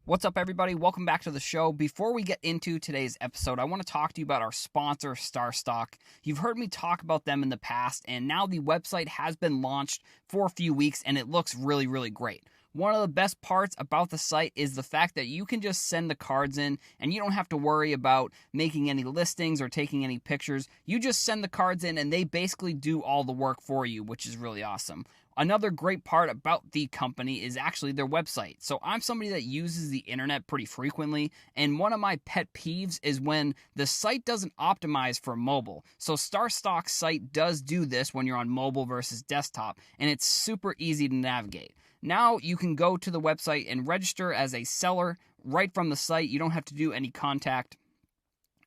What's up, everybody? Welcome back to the show. Before we get into today's episode, I want to talk to you about our sponsor, StarStock. You've heard me talk about them in the past, and now the website has been launched for a few weeks, and it looks really, really great. One of the best parts about the site is the fact that you can just send the cards in, and you don't have to worry about making any listings or taking any pictures. You just send the cards in, and they basically do all the work for you, which is really awesome. Another great part about the company is actually their website. So I'm somebody that uses the internet pretty frequently, and one of my pet peeves is when the site doesn't optimize for mobile. So StarStock's site does do this when you're on mobile versus desktop, and it's super easy to navigate. Now you can go to the website and register as a seller right from the site. You don't have to do any contact.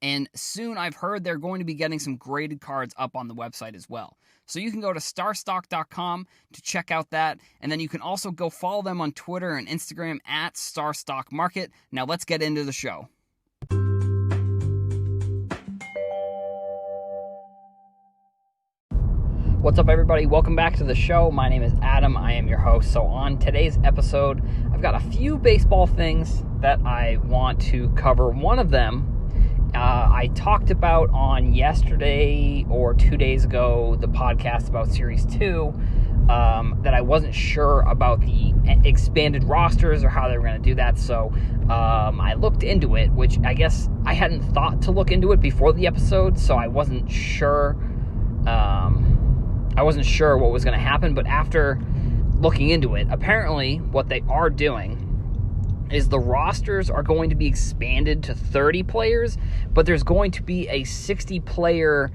And soon I've heard they're going to be getting some graded cards up on the website as well. So you can go to starstock.com to check out that. And then you can also go follow them on Twitter and Instagram at StarStockMarket. Now let's get into the show. What's up, everybody? Welcome back to the show. My name is Adam. I am your host. So on today's episode, I've got a few baseball things that I want to cover. One of them I talked about on yesterday or 2 days ago, the podcast about Series 2, that I wasn't sure about the expanded rosters or how they were going to do that. So I looked into it, which I guess I hadn't thought to look into it before the episode, so I wasn't sure. I wasn't sure what was going to happen, but after looking into it, apparently what they are doing is the rosters are going to be expanded to 30 players, but there's going to be a 60-player,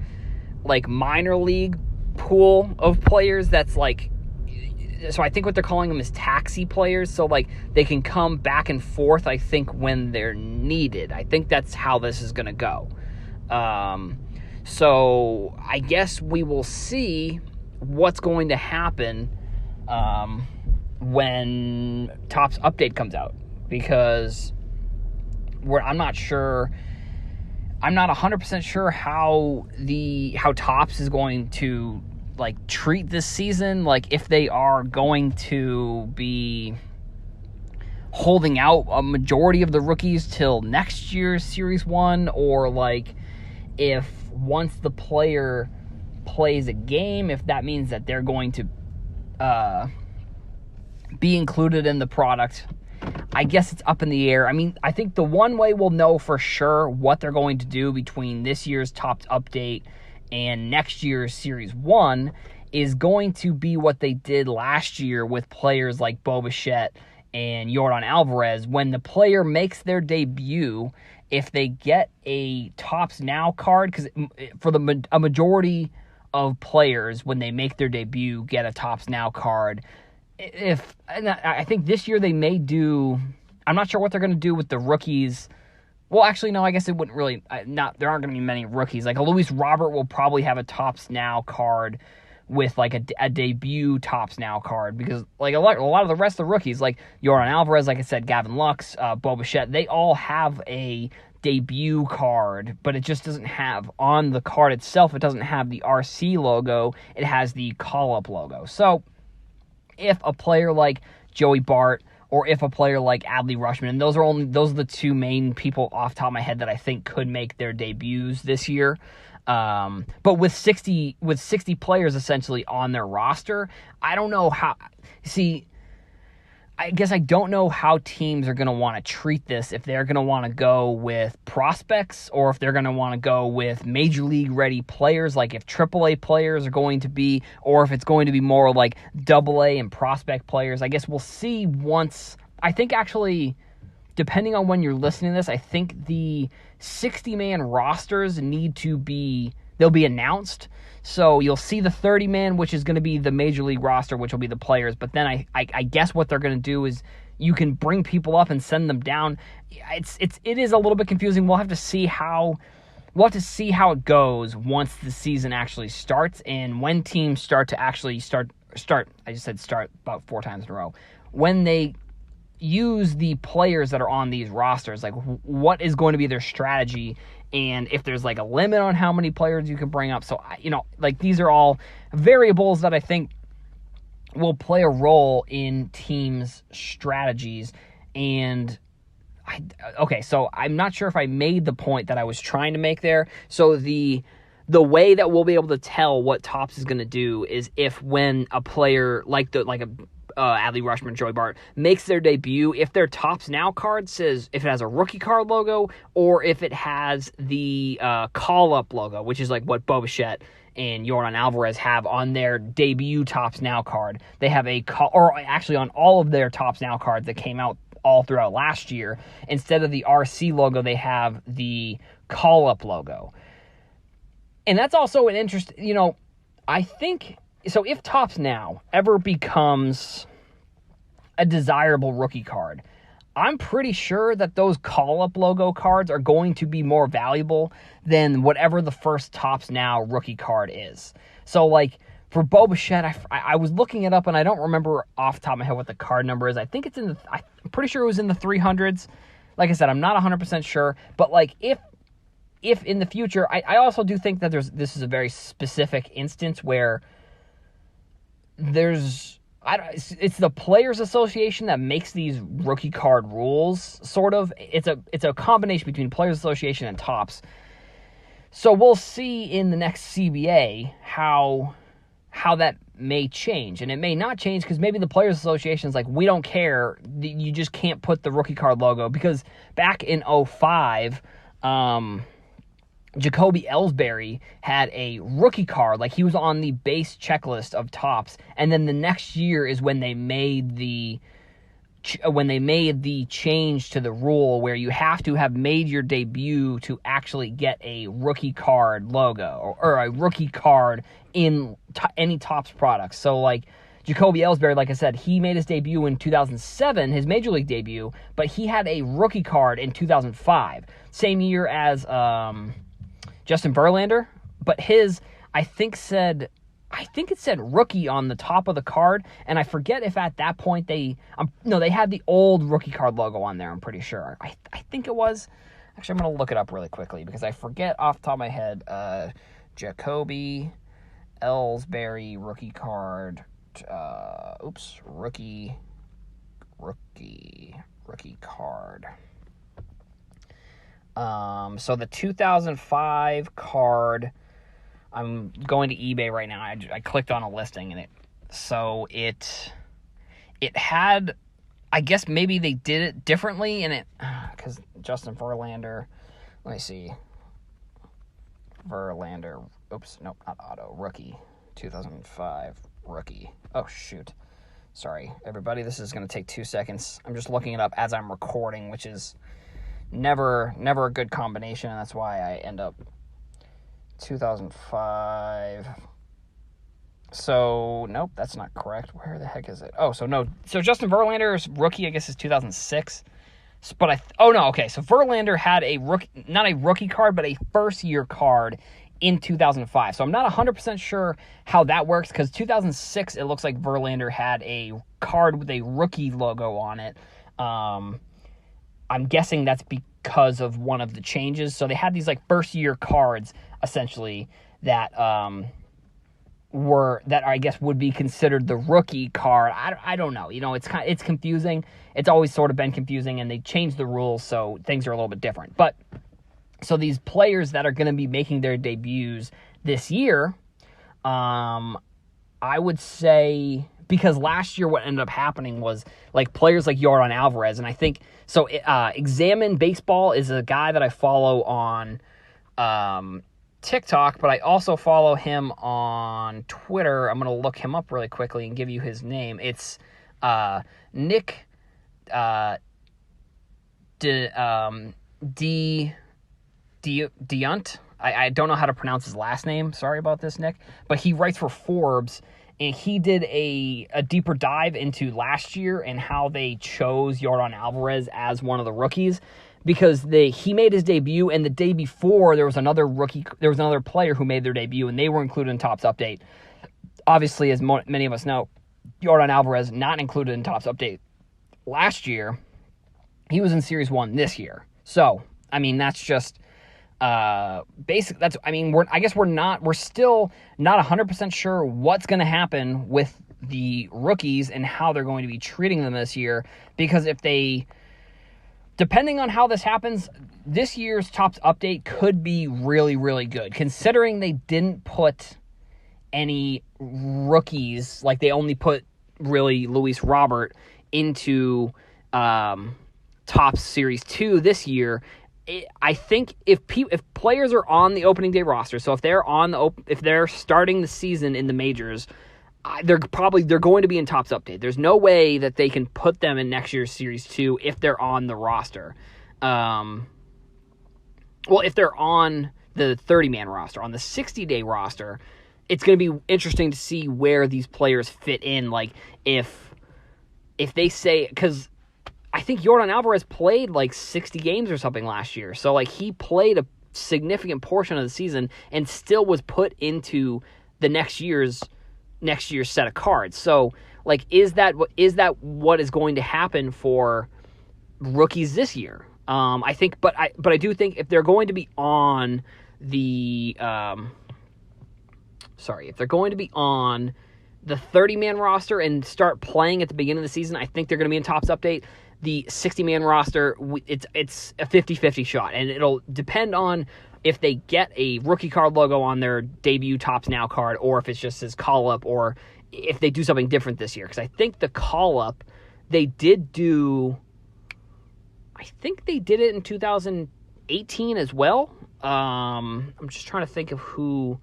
minor league pool of players that's so I think what they're calling them is taxi players, so, they can come back and forth, I think, when they're needed. I think that's how this is going to go. So I guess we will see what's going to happen when Topps Update comes out. Because I'm not 100% sure how Topps is going to treat this season, if they are going to be holding out a majority of the rookies till next year's Series 1, or if once the player plays a game, if that means that they're going to be included in the product. I guess it's up in the air. I mean, I think the one way we'll know for sure what they're going to do between this year's Topps Update and next year's Series 1 is going to be what they did last year with players like Bo Bichette and Yordan Alvarez. When the player makes their debut, if they get a Topps Now card, because for a majority of players, when they make their debut, get a Topps Now card. I think this year they may do, I'm not sure what they're going to do with the rookies. Well, actually, no, I guess it wouldn't really, there aren't going to be many rookies. Luis Robert will probably have a Topps Now card with a debut Topps Now card, because a lot of the rest of the rookies, Yordan Alvarez, like I said, Gavin Lux, Bo Bichette, they all have a debut card, but it just doesn't have, on the card itself, it doesn't have the RC logo, it has the call-up logo. So if a player like Joey Bart, or if a player like Adley Rutschman, and those are the two main people off the top of my head that I think could make their debuts this year. But with 60 players essentially on their roster, I don't know how. See, I guess I don't know how teams are going to want to treat this, if they're going to want to go with prospects or if they're going to want to go with major league ready players, if AAA players are going to be, or if it's going to be more AA and prospect players. I guess we'll see once. I think actually, depending on when you're listening to this, I think the 60-man rosters they'll be announced. So you'll see the 30-man, which is going to be the major league roster, which will be the players. But then I guess what they're going to do is you can bring people up and send them down. It is a little bit confusing. We'll have to see how it goes once the season actually starts, and when teams start to actually start. I just said start about 4 times in a row. When they use the players that are on these rosters, what is going to be their strategy, and if there's a limit on how many players you can bring up. So, these are all variables that I think will play a role in teams' strategies. And okay, so I'm not sure if I made the point that I was trying to make there. So the way that we'll be able to tell what Topps is going to do is if when a player like a Adley Rutschman, Joey Bart makes their debut, if their Topps Now card says if it has a rookie card logo or if it has the call up logo, which is like what Bo Bichette and Yordan Alvarez have on their debut Topps Now card. They have or actually on all of their Topps Now cards that came out all throughout last year, instead of the RC logo, they have the call up logo. And that's also an interest, I think, so if Topps Now ever becomes a desirable rookie card, I'm pretty sure that those call-up logo cards are going to be more valuable than whatever the first Topps Now rookie card is. So, like, for Bo Bichette, I was looking it up, and I don't remember off the top of my head what the card number is. I think it's I'm pretty sure it was in the 300s. Like I said, I'm not 100% sure, but, like, if in the future, I also do think that this is a very specific instance where it's the Players Association that makes these rookie card rules, sort of. It's a combination between Players Association and Topps. So we'll see in the next CBA how that may change. And it may not change because maybe the Players Association is like, we don't care. You just can't put the rookie card logo. Because back in 2005, Jacoby Ellsbury had a rookie card, like he was on the base checklist of Topps, and then the next year is when they made the change to the rule where you have to have made your debut to actually get a rookie card logo or a rookie card in any Topps products. So like Jacoby Ellsbury, like I said, he made his debut in 2007, his major league debut, but he had a rookie card in 2005, same year as Justin Verlander, but his, I think it said rookie on the top of the card, and I forget if at that point they had the old rookie card logo on there, I'm pretty sure. I think it was. Actually, I'm going to look it up really quickly because I forget off the top of my head. Jacoby Ellsbury rookie card. Rookie card. So the 2005 card, I'm going to eBay right now. I clicked on a listing and it had, I guess maybe they did it differently and because Justin Verlander, let me see. Verlander, not auto, rookie, 2005 rookie. Oh, shoot. Sorry, everybody. This is going to take 2 seconds. I'm just looking it up as I'm recording, which is never a good combination, and that's why I end up 2005. So, nope, that's not correct. Where the heck is it? Oh, so no. So Justin Verlander's rookie, I guess, is 2006. But so Verlander had a rookie, not a rookie card, but a first-year card in 2005. So I'm not 100% sure how that works, because 2006, it looks like Verlander had a card with a rookie logo on it. I'm guessing that's because of one of the changes. So they had these like first year cards essentially that I guess would be considered the rookie card. I don't know. It's confusing. It's always sort of been confusing, and they changed the rules, so things are a little bit different. But so these players that are going to be making their debuts this year, I would say, because last year what ended up happening was like players like Yordan Alvarez, and I think so. Examine Baseball is a guy that I follow on TikTok, but I also follow him on Twitter. I'm going to look him up really quickly and give you his name. It's Nick Diunt. I don't know how to pronounce his last name. Sorry about this, Nick. But he writes for Forbes, and he did a deeper dive into last year and how they chose Yordan Alvarez as one of the rookies, because he made his debut, and the day before there was another player who made their debut, and they were included in Topps Update. Obviously, as many of us know, Yordan Alvarez not included in Topps Update last year. He was in Series 1 this year. So, I mean, that's just basic. We're still not 100% sure what's going to happen with the rookies and how they're going to be treating them this year, because if they depending on how this happens, this year's Topps update could be really, really good, considering they didn't put any rookies, like they only put really Luis Robert into Topps Series 2 this year. I think if players are on the opening day roster, so if they're starting the season in the majors, they're going to be in Topps update. There's no way that they can put them in next year's Series 2 if they're on the roster. If they're on the 30-man roster, on the 60-day roster, it's going to be interesting to see where these players fit in. Like if they say, because I think Yordan Alvarez played like 60 games or something last year. So like he played a significant portion of the season and still was put into the next year's set of cards. So like is that what is going to happen for rookies this year? I think, but I do think if they're going to be on the if they're going to be on the 30-man roster and start playing at the beginning of the season, I think they're going to be in Topps update. The 60-man roster, it's a 50-50 shot, and it'll depend on if they get a rookie card logo on their debut Topps Now card, or if it's just his call-up, or if they do something different this year. Because I think the call-up, they did do... I think they did it in 2018 as well. I'm just trying to think of who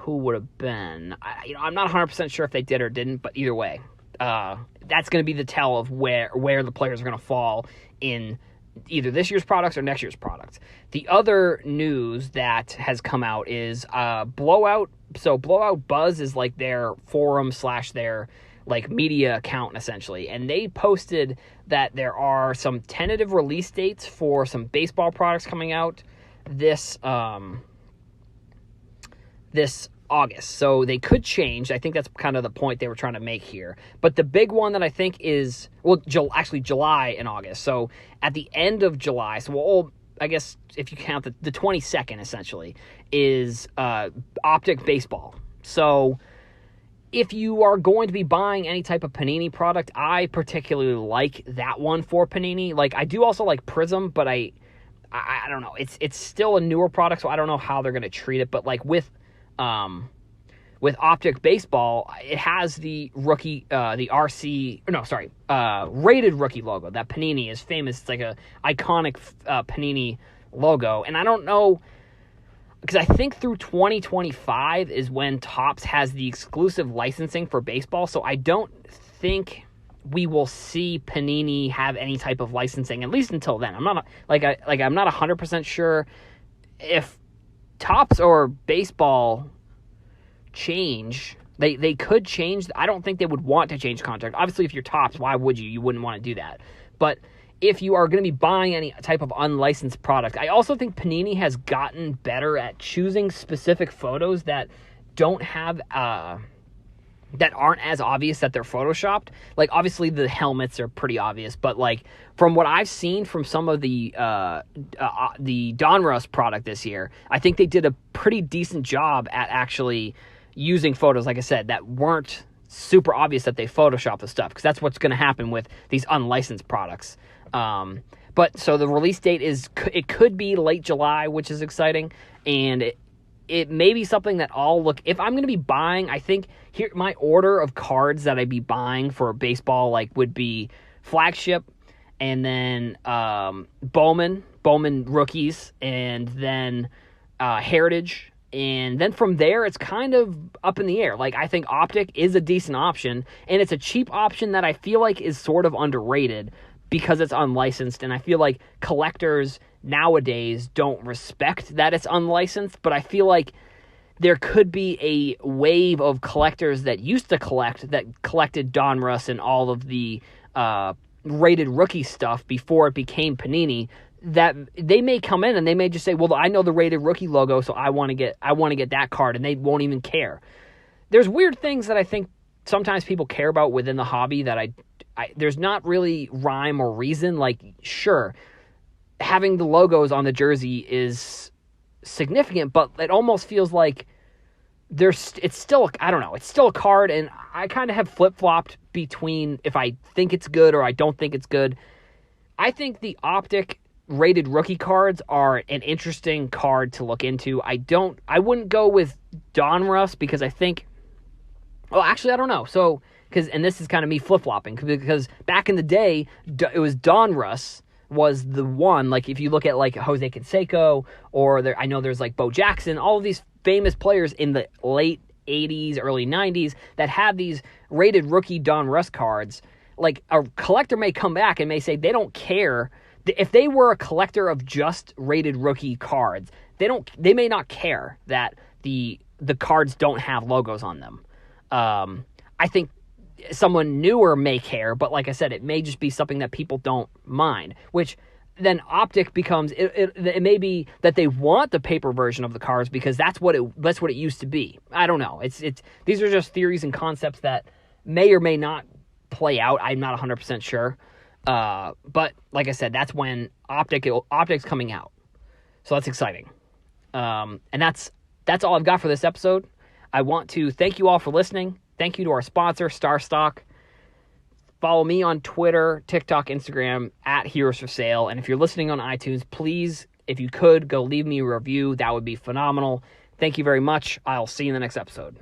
would have been. I'm not 100% sure if they did or didn't, but either way, that's going to be the tell of where the players are going to fall in either this year's products or next year's products. The other news that has come out is Blowout. So Blowout Buzz is like their forum / their like media account essentially, and they posted that there are some tentative release dates for some baseball products coming out this August. So they could change. I think that's kind of the point they were trying to make here. But the big one that I think is, actually July and August. So at the end of July, I guess if you count the 22nd essentially, is Optic Baseball. So if you are going to be buying any type of Panini product, I particularly like that one for Panini. Like I do also like Prism, but I don't know. It's still a newer product, so I don't know how they're going to treat it. But like with Optic Baseball, it has the rookie, rated rookie logo that Panini is famous. It's like a iconic Panini logo, and I don't know, because I think through 2025 is when Topps has the exclusive licensing for baseball. So I don't think we will see Panini have any type of licensing, at least until then. I'm not 100% sure if Topps or baseball change. They could change. I don't think they would want to change contract. Obviously, if you're Topps, why would you? You wouldn't want to do that. But if you are going to be buying any type of unlicensed product, I also think Panini has gotten better at choosing specific photos that don't have that aren't as obvious that they're photoshopped. Like obviously the helmets are pretty obvious, but like from what I've seen from some of the Donruss product this year, I think they did a pretty decent job at actually using photos, like I said, that weren't super obvious that they photoshopped the stuff, because that's what's going to happen with these unlicensed products. But so the release date it could be late July, which is exciting, and it may be something that I'll look, if I'm going to be buying, I think here my order of cards that I'd be buying for baseball would be Flagship, and then Bowman rookies, and then Heritage, and then from there it's kind of up in the air. Like I think Optic is a decent option, and it's a cheap option that I feel like is sort of underrated because it's unlicensed, and I feel like collectors nowadays don't respect that it's unlicensed, but I feel like there could be a wave of collectors that used to collected Donruss and all of the rated rookie stuff before it became Panini, that they may come in and they may just say, well, I know the rated rookie logo, so I want to get that card, and they won't even care. There's weird things that I think sometimes people care about within the hobby that there's not really rhyme or reason. Like, sure, having the logos on the jersey is significant, but it almost feels like it's still a card, and I kind of have flip-flopped between if I think it's good or I don't think it's good. I think the Optic rated rookie cards are an interesting card to look into. I wouldn't go with Donruss because I think, well, actually, I don't know. So, and this is kind of me flip-flopping, because back in the day, it was Donruss was the one. Like, if you look at, like, Jose Canseco, or I know there's, like, Bo Jackson, all of these famous players in the late 80s, early 90s that have these rated rookie Donruss cards. Like, a collector may come back and may say they don't care. If they were a collector of just rated rookie cards, they may not care that the cards don't have logos on them. I think someone newer may care, but like I said, it may just be something that people don't mind, which then Optic becomes, it may be that they want the paper version of the cards because that's what it used to be. I don't know. These are just theories and concepts that may or may not play out. I'm not 100% sure. But like I said, that's when Optic's coming out. So that's exciting. And that's all I've got for this episode. I want to thank you all for listening. Thank you to our sponsor, StarStock. Follow me on Twitter, TikTok, Instagram, @Heroes for Sale. And if you're listening on iTunes, please, if you could, go leave me a review. That would be phenomenal. Thank you very much. I'll see you in the next episode.